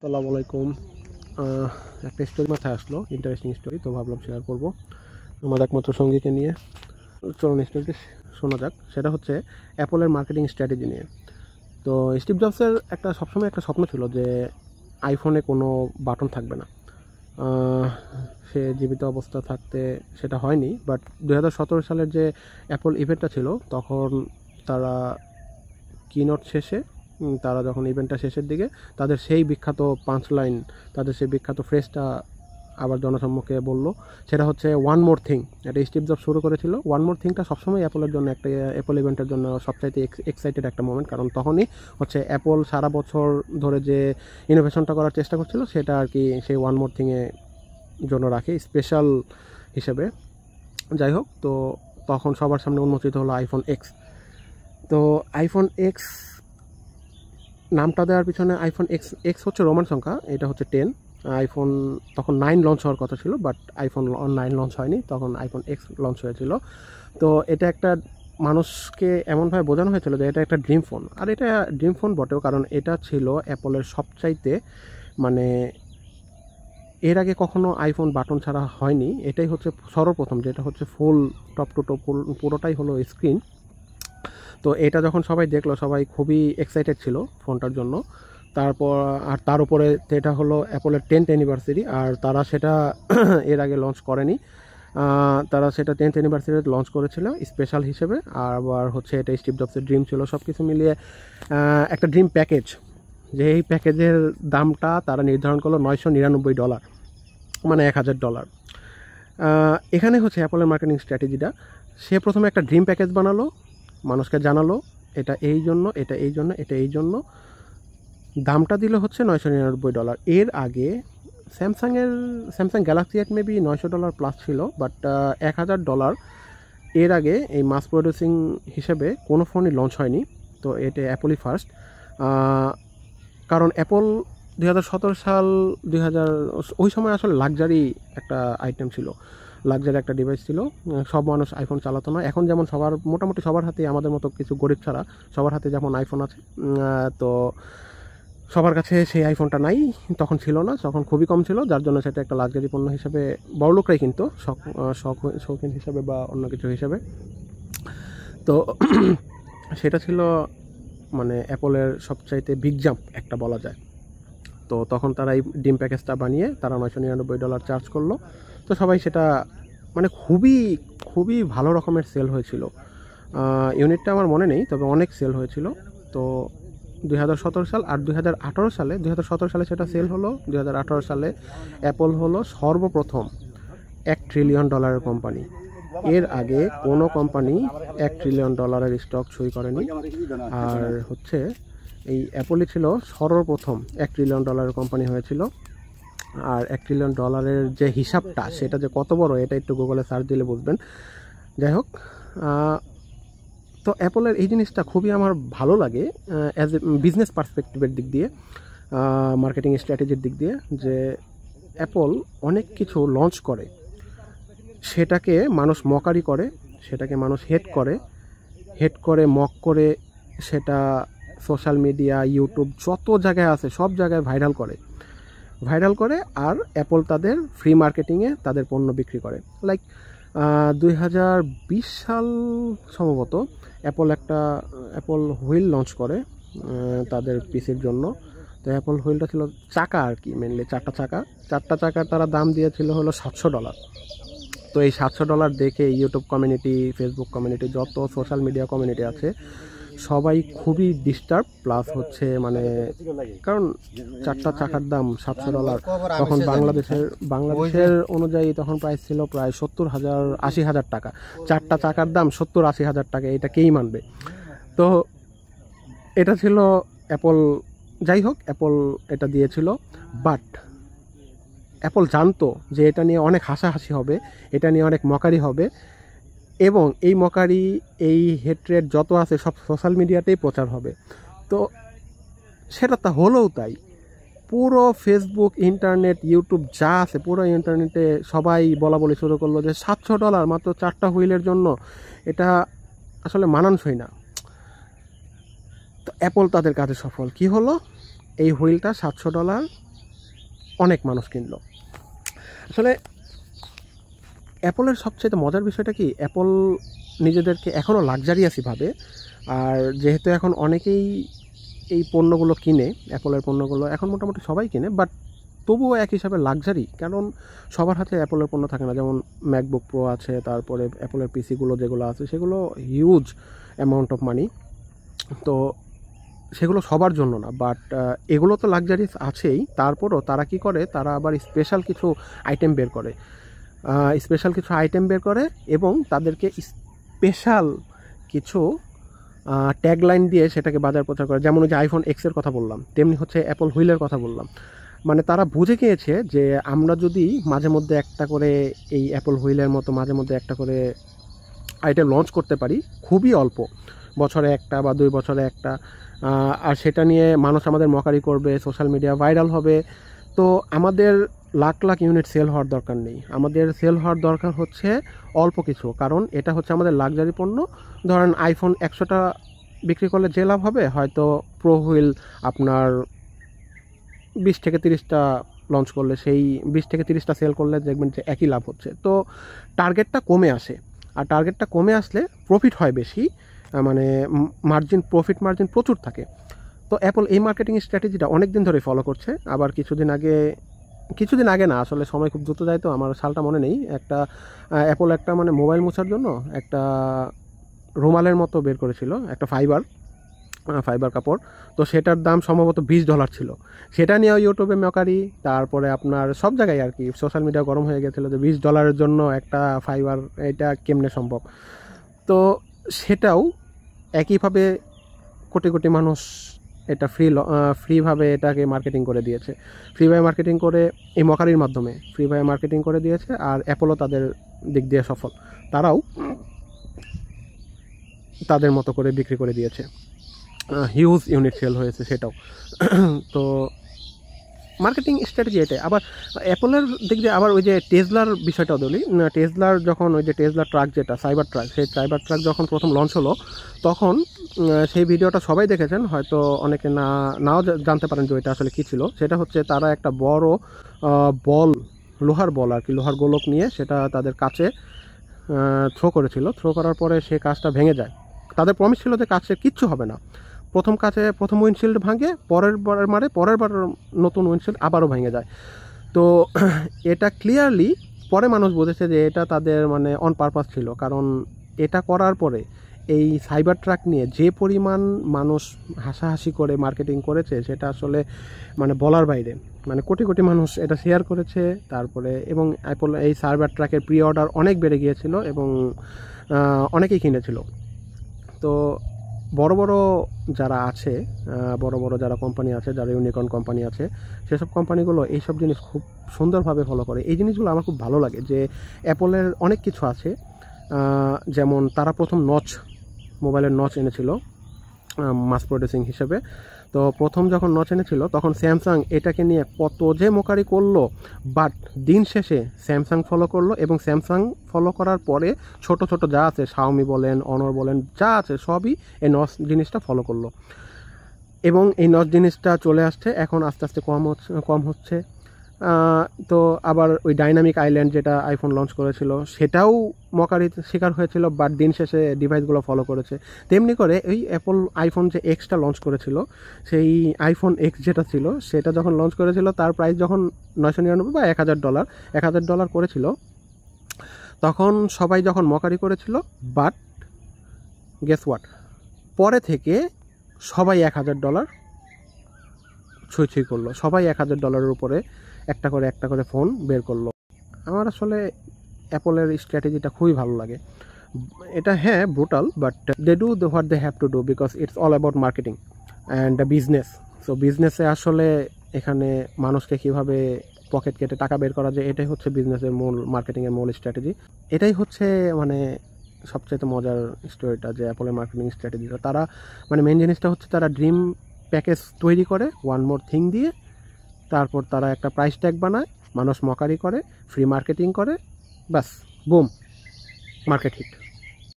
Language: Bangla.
আসসালামু আলাইকুম। একটা স্টোরি মাথায় আসলো, ইন্টারেস্টিং স্টোরি, তো ভাবলাম শেয়ার করব আমার একমাত্র সঙ্গীকে নিয়ে। চলুন স্টোরিটি শোনা যাক। সেটা হচ্ছে অ্যাপলের মার্কেটিং স্ট্র্যাটেজি নিয়ে। তো স্টিভ জবসের সবসময় একটা স্বপ্ন ছিল যে আইফোনে কোনো বাটন থাকবে না। আহ, সে জীবিত অবস্থা থাকতে সেটা হয়নি, বাট 2017 সালের যে অ্যাপল ইভেন্টটা ছিল তখন তারা কিনোট শেষে তারা যখন ইভেন্টটা শেষের দিকে তাদের সেই বিখ্যাত পাঁচ লাইন, তাদের সেই বিখ্যাত ফ্রেজটা আবার জনসম্মুখে বলল। সেটা হচ্ছে ওয়ান মোর থিং। এটা স্টিভ জবস শুরু করেছিল। ওয়ান মোর থিংটা সবসময় অ্যাপলের জন্য, একটা অ্যাপল ইভেন্টের জন্য সবচাইতে এক্সাইটেড একটা মোমেন্ট, কারণ তখনই হচ্ছে অ্যাপল সারা বছর ধরে যে ইনোভেশনটা করার চেষ্টা করছিল সেটা আর কি সেই ওয়ান মোর থিংয়ে জন্য রাখে স্পেশাল হিসেবে। যাই হোক, তো তখন সবার সামনে উন্মোচিত হলো আইফোন এক্স। তো আইফোন এক্স নামটা দেওয়ার পিছনে, আইফোন এক্স এক্স হচ্ছে রোমান সংখ্যা, এটা হচ্ছে 10। আইফোন তখন 9 লঞ্চ হওয়ার কথা ছিল, বাট আইফোন 9 লঞ্চ হয়নি, তখন আইফোন এক্স লঞ্চ হয়েছিল। তো এটা একটা মানুষকে এমনভাবে বোঝানো হয়েছিল যে এটা একটা ড্রিম ফোন। আর এটা ড্রিম ফোন বটেও, কারণ এটা ছিল অ্যাপলের সবচাইতে, মানে এর আগে কখনো আইফোন বাটন ছাড়া হয়নি। এটাই হচ্ছে সর্বপ্রথম, যেটা হচ্ছে ফুল টপ টু টপ পুরোটাই হলো স্ক্রিন। তো এটা যখন সবাই দেখলো, সবাই খুবই এক্সাইটেড ছিল ফোনটার জন্য। তারপর আর তার উপরে এটা হলো অ্যাপলের 10th অ্যানিভার্সারি, আর তারা সেটা এর আগে লঞ্চ করেনি। তারা সেটা 10th অ্যানিভার্সারিতে লঞ্চ করেছিল স্পেশাল হিসেবে। আর আবার হচ্ছে এটা স্টিভ জবসের ড্রিম ছিল। সব কিছু মিলিয়ে একটা ড্রিম প্যাকেজ, যে এই প্যাকেজের দামটা তারা নির্ধারণ করলো $999, মানে $1000। এখানে হচ্ছে অ্যাপলের মার্কেটিং স্ট্র্যাটেজিটা। সে প্রথমে একটা ড্রিম প্যাকেজ বানালো, মানুষকে জানালো এটা এই জন্য, এটা এই জন্য, এটা এই জন্য। দামটা দিল হচ্ছে $999। এর আগে স্যামসাং গ্যালাক্সি এট মেবি $900 প্লাস ছিল, বাট $1000 এর আগে এই মাস প্রডিউসিং হিসেবে কোনো ফোনই লঞ্চ হয়নি। তো এটা অ্যাপলই ফার্স্ট। কারণ অ্যাপল 2017 সাল 2000 ওই সময় আসলে লাক্সারি একটা আইটেম ছিল, লাক্সারি একটা ডিভাইস ছিল। সব মানুষ আইফোন চালাতো না। এখন যেমন সবার, মোটামুটি সবার হাতে, আমাদের মতো কিছু গরিব ছাড়া সবার হাতে যেমন আইফোন আছে, তো সবার কাছে সেই আইফোনটা নাই, তখন ছিল না, তখন খুবই কম ছিল, যার জন্য সেটা একটা লাক্সারি পণ্য হিসেবে বড়লোকরাই কিনতো, শৌখিন হিসেবে বা অন্য কিছু হিসেবে। তো সেটা ছিল মানে অ্যাপলের সবচাইতে বিগ জাম্প একটা বলা যায়। তো তখন তারা এই ডিম প্যাকেজটা বানিয়ে তারা $999 চার্জ করলো। তো সবাই সেটা, মানে খুবই খুবই ভালো রকমের সেল হয়েছিল। ইউনিটটা আমার মনে নেই, তবে অনেক সেল হয়েছিল। তো 2017 সাল আর 2018 সালে, 2017 সালে সেটা সেল হলো। 2018 সালে অ্যাপল হলো সর্বপ্রথম $1 ট্রিলিয়ন কোম্পানি। এর আগে কোনো কোম্পানি $1 ট্রিলিয়ন স্টক সই করেনি। আর হচ্ছে এই অ্যাপলই ছিল সর্বপ্রথম $1 ট্রিলিয়ন কোম্পানি হয়েছিল। আর $1 ট্রিলিয়ন যে হিসাবটা, সেটা যে কত বড়, এটা একটু গুগলে সার্চ দিলে বুঝবেন। যাই হোক, তো অ্যাপলের এই জিনিসটা খুবই আমার ভালো লাগে অ্যাজ এ বিজনেস পার্সপেক্টিভের দিক দিয়ে, মার্কেটিং স্ট্র্যাটেজির দিক দিয়ে, যে অ্যাপল অনেক কিছু লঞ্চ করে, সেটাকে মানুষ মকারি করে, সেটাকে মানুষ হেট করে মক করে, সেটা সোশ্যাল মিডিয়া, ইউটিউব, যত জায়গায় আছে সব জায়গায় ভাইরাল করে। আর অ্যাপল তাদের ফ্রি মার্কেটিংয়ে তাদের পণ্য বিক্রি করে। লাইক 2020 সাল সম্ভবত অ্যাপল হুইল লঞ্চ করে তাদের পিসির জন্য। তো অ্যাপল হুইলটা ছিল চাকা আর কি, মেনলি চারটা চাকার তারা দাম দিয়েছিল হলো $700। তো এই $700 দেখে ইউটিউব কমিউনিটি, ফেসবুক কমিউনিটি, যত সোশ্যাল মিডিয়া কমিউনিটি আছে, সবাই খুবই ডিস্টার্ব। প্লাস হচ্ছে মানে, কারণ চারটা চাকার দাম $700, তখন বাংলাদেশের অনুযায়ী তখন প্রাইস ছিল প্রায় 70,000-80,000 টাকা। চারটা চাকার দাম 70-80,000 টাকা, এটা কেই মানবে? তো এটা ছিল অ্যাপল। যাই হোক, অ্যাপল এটা দিয়েছিল, বাট অ্যাপল জানতো যে এটা নিয়ে অনেক হাসাহাসি হবে, এটা নিয়ে অনেক মকারি হবে, এবং এই মকারি, এই হেট্রেট যত আছে সব সোশ্যাল মিডিয়াতেই প্রচার হবে। তো সেটা তা হলোও তাই। পুরো ফেসবুক, ইন্টারনেট, ইউটিউব যা আছে পুরো ইন্টারনেটে সবাই বলা শুরু করলো যে $700 মাত্র চারটা হুইলের জন্য, এটা আসলে মানানসই না। তো অ্যাপল তাদের কাজে সফল। কি হলো? এই হুইলটা $700 অনেক মানুষ কিনলো। আসলে অ্যাপলের সবচেয়ে মজার বিষয়টা কি, অ্যাপল নিজেদেরকে এখনও লাক্সারিয়াসই ভাবে। আর যেহেতু এখন অনেকেই এই পণ্যগুলো কিনে, অ্যাপলের পণ্যগুলো এখন মোটামুটি সবাই কিনে, বাট তবুও এক হিসাবে লাক্সারি, কারণ সবার হাতে অ্যাপলের পণ্য থাকে না। যেমন ম্যাকবুক প্রো আছে, তারপরে অ্যাপলের পিসিগুলো যেগুলো আছে সেগুলো হিউজ অ্যামাউন্ট অফ মানি, তো সেগুলো সবার জন্য না। বাট এগুলো তো লাক্সারিয়াস আছেই, তারপরও তারা কি করে, তারা আবার স্পেশাল কিছু আইটেম বের করে, এবং তাদেরকে স্পেশাল কিছু ট্যাগলাইন দিয়ে সেটাকে বাজার প্রচার করে। যেমন ওই যে আইফোন এক্সের কথা বললাম, তেমনি হচ্ছে অ্যাপল হুইলের কথা বললাম। মানে তারা বুঝে গিয়েছে যে আমরা যদি মাঝে মধ্যে একটা করে এই অ্যাপল হুইলের মতো মাঝে মধ্যে একটা করে আইটেম লঞ্চ করতে পারি, খুবই অল্প, বছরে একটা বা 2 বছরে একটা, আর সেটা নিয়ে মানুষ আমাদের মকারি করবে, সোশ্যাল মিডিয়া ভাইরাল হবে, তো আমাদের লাখ লাখ ইউনিট সেল হওয়ার দরকার নেই। আমাদের সেল হওয়ার দরকার হচ্ছে অল্প কিছু, কারণ এটা হচ্ছে আমাদের লাক্সারি পণ্য। ধরেন আইফোন 100টা বিক্রি করলে যে লাভ হবে, হয়তো প্রো হুইল আপনার 20 থেকে 30টা লঞ্চ করলে সেই 20 থেকে 30টা সেল করলে দেখবেন যে একই লাভ হচ্ছে। তো টার্গেটটা কমে আসে, আর টার্গেটটা কমে আসলে প্রফিট হয় বেশি, মানে প্রফিট মার্জিন প্রচুর থাকে। তো অ্যাপল এই মার্কেটিং স্ট্র্যাটেজিটা অনেক দিন ধরে ফলো করছে। আবার কিছুদিন আগে না, আসলে সময় খুব দ্রুত যায় তো আমার সালটা মনে নেই, অ্যাপল একটা মানে মোবাইল মোছার জন্য একটা রুমালের মতো বের করেছিল, একটা ফাইবার কাপড়, তো সেটার দাম সম্ভবত $20 ছিল। সেটা নিয়েও ইউটিউবে মকারি, তারপরে আপনার সব জায়গায় আর কি সোশ্যাল মিডিয়া গরম হয়ে গেছিলো যে $20 জন্য একটা ফাইবার, এটা কেমনে সম্ভব। তো সেটাও একইভাবে কোটি কোটি মানুষ এটা ফ্রিভাবে এটাকে মার্কেটিং করে দিয়েছে, ফ্রিভাবে মার্কেটিং করে এই মকারির মাধ্যমে ফ্রিভাবে মার্কেটিং করে দিয়েছে। আর অ্যাপলও তাদের দিক দিয়ে সফল, তারাও তাদের মতো করে বিক্রি করে দিয়েছে, হিউজ ইউনিট সেল হয়েছে সেটাও। তো মার্কেটিং স্ট্র্যাটেজি এটাই। আবার অ্যাপলের দিক দিয়ে আবার ওই যে টেসলার বিষয়টাও বলি, টেসলার যখন ওই যে টেসলার ট্রাক যেটা সাইবার ট্রাক, সেই সাইবার ট্রাক যখন প্রথম লঞ্চ হলো, তখন সেই ভিডিওটা সবাই দেখেছেন, হয়তো অনেকে নাও জানতে পারেন যে ওইটা আসলে কী ছিল। সেটা হচ্ছে তারা একটা বড় লোহার বল আর কি, লোহার গোলক নিয়ে সেটা তাদের কাছে থ্রো করার পরে সে কাজটা ভেঙে যায়। তাদের প্রমিস ছিল যে কাছের কিচ্ছু হবে না, প্রথম উইন্ডশিল্ড ভাঙে, পরের বার নতুন উইন্ডশিল্ড আবারও ভেঙে যায়। তো এটা ক্লিয়ারলি পরে মানুষ বুঝেছে যে এটা তাদের মানে অন পারপাস ছিল, কারণ এটা করার পরে এই সাইবার ট্রাক নিয়ে যে পরিমাণ মানুষ হাসাহাসি করে মার্কেটিং করেছে সেটা আসলে মানে বলার বাইরে। মানে কোটি কোটি মানুষ এটা শেয়ার করেছে, তারপরে এবং অ্যাপল এই সাইবার ট্রাকের প্রি অর্ডার অনেক বেড়ে গিয়েছিল এবং অনেকেই কিনেছিল। তো বড় বড় যারা কোম্পানি আছে, যারা ইউনিকর্ন কোম্পানি আছে, সেসব কোম্পানিগুলো এইসব জিনিস খুব সুন্দরভাবে ফলো করে। এই জিনিসগুলো আমার খুব ভালো লাগে যে অ্যাপলের অনেক কিছু আছে, যেমন তারা প্রথম মোবাইলের নচ এনেছিল মাস প্রোডিউসিং হিসেবে। তো প্রথম যখন নচ এনেছিল তখন স্যামসাং এটাকে নিয়ে কত যে মোকারি করলো, বাট দিন শেষে স্যামসাং ফলো করলো, এবং স্যামসাং ফলো করার পরে ছোট ছোট যা আছে, শাওমি বলেন, অনর বলেন, যা আছে সবই এই নচ জিনিসটা ফলো করলো, এবং এই নচ জিনিসটা চলে আসছে এখন আস্তে আস্তে কম হচ্ছে। তো আবার ওই ডাইনামিক আইল্যান্ড যেটা আইফোন লঞ্চ করেছিল সেটাও মকারির শিকার হয়েছিল, বাট দিন শেষে ডিভাইসগুলো ফলো করেছে। তেমনি করে এই অ্যাপল আইফোন যে এক্সটা লঞ্চ করেছিল, সেই আইফোন এক্স যেটা ছিল সেটা যখন লঞ্চ করেছিল তার প্রাইস যখন $999 বা $1000 করেছিল, তখন সবাই যখন মকারি করেছিল, বাট গেস হোয়াট, পরে থেকে সবাই $1000 ছুঁই করলো, সবাই $1000 উপরে একটা করে ফোন বের করলো। আমার আসলে অ্যাপলের স্ট্র্যাটেজিটা খুবই ভালো লাগে। এটা হ্যাঁ brutal, but they do what they have to do, because it's all about marketing and business. So বিজনেসে আসলে এখানে মানুষকে কীভাবে পকেট কেটে টাকা বের করা যায়, এটাই হচ্ছে বিজনেসের মার্কেটিংয়ের মূল স্ট্র্যাটেজি। এটাই হচ্ছে মানে সবচেয়ে মজার স্টোরিটা, যে অ্যাপলের মার্কেটিং স্ট্র্যাটেজিটা তারা মানে মেন জিনিসটা হচ্ছে তারা ড্রিম প্যাকেজ তৈরি করে ওয়ান মোর থিং দিয়ে, তারপর তারা একটা প্রাইস ট্যাগ বানায়, মানুষ মকারি করে, ফ্রি মার্কেটিং করে, ব্যাস বুম, মার্কেট হিট।